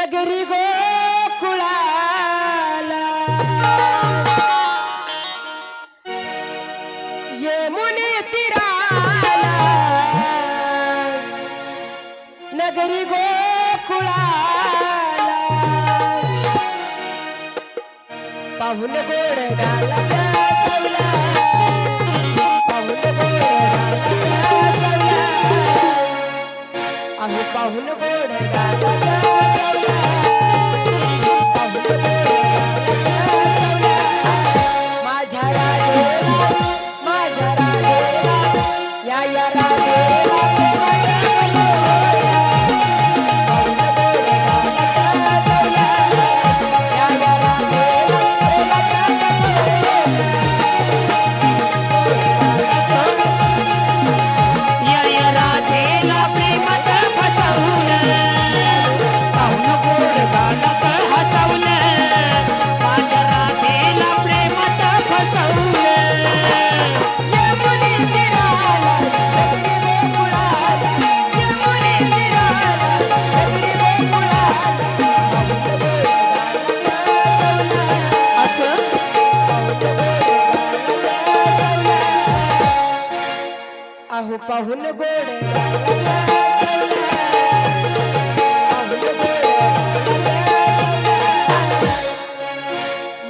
नगरी गोकुळाला ये मुनी तीराला नगरी गोकुळाला पाहून गोड गाला सवला पाहून गोड गाला सवला आम्ही पाहून गोड गाला आहो पाहून गोड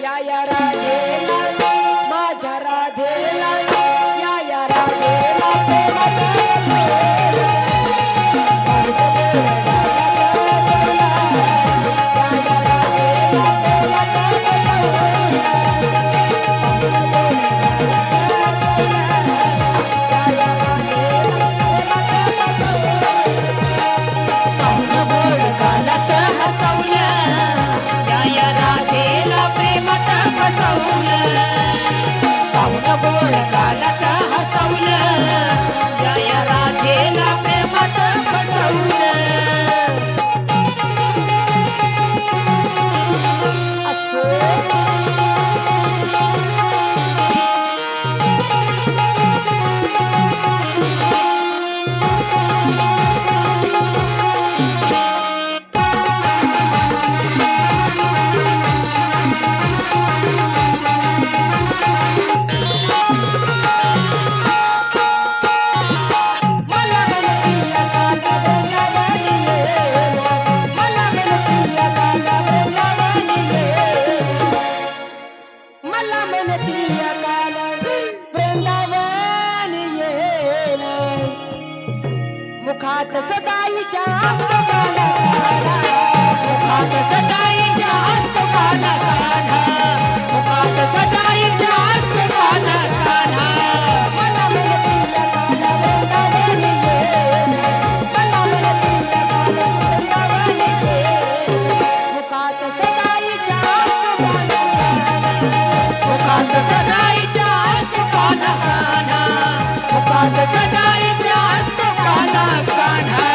या राधेला माझ्या राधेला या राधेला मुखात सदाईच्या काना मुखात सदाईच्या काना मुखात सदाईच्या काना मला म्हणतीया काना वृंदावनी ये मला म्हणतीया काना वृंदावनी ये मुखात सदाईच्या काना मुखात सदाईच्या काना मुखात सदाईच्या काना कान्हा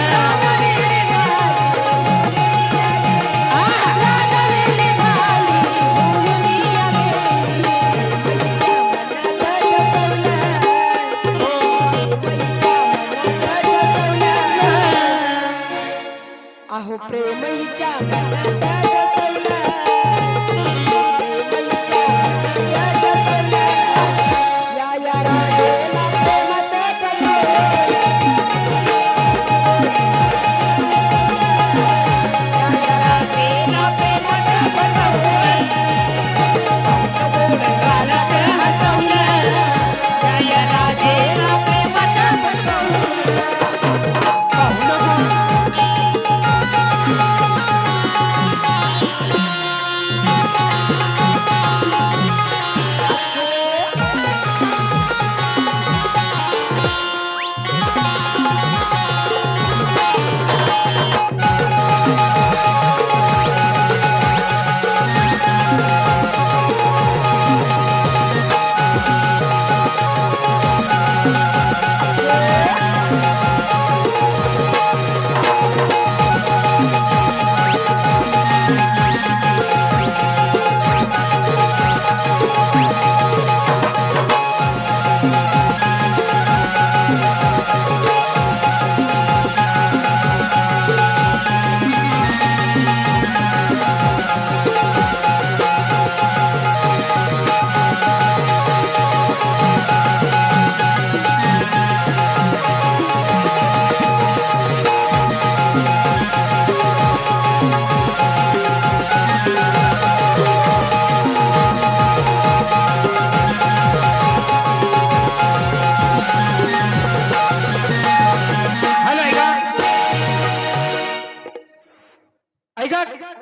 आहो प्रेमईच्या मनात बसवला प्रेमईच्या मनात बसवला या राधेला प्रेमात बसवला या राधेला प्रेमात बसवला गालात हसवला या राधेला प्रेमात बसवला पाहुणं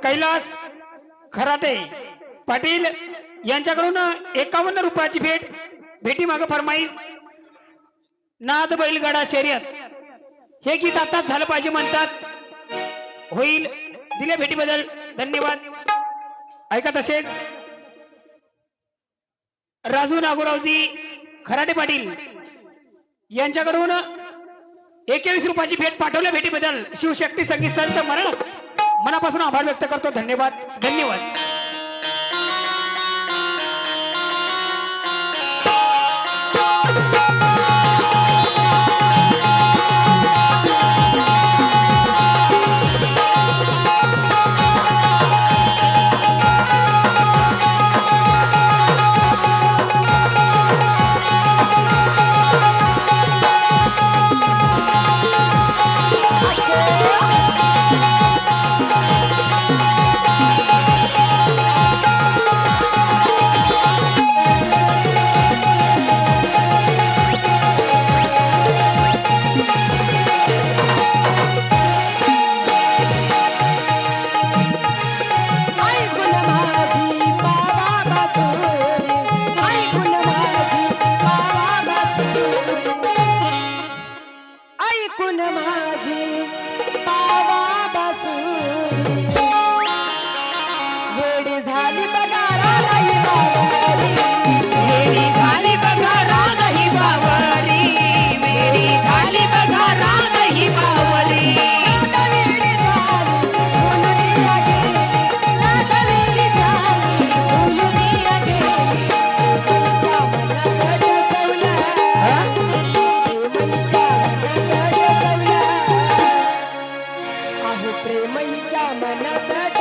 कैलास खराटे पाटील यांच्याकडून 51 रुपयाची भेट भेटी माग फरमाईस नाद बैलगाडा शर्यत हे गीत आताच झालं पाहिजे म्हणतात होईल दिल्या भेटीबद्दल धन्यवाद ऐका तसेच राजू नागोरावजी खराटे पाटील यांच्याकडून 21 रुपयाची भेट पाठवल्या भेटीबद्दल शिवशक्ती संगीत संत मरण मनापासून आभार व्यक्त करतो धन्यवाद धन्यवाद प्रेमईच्या मनात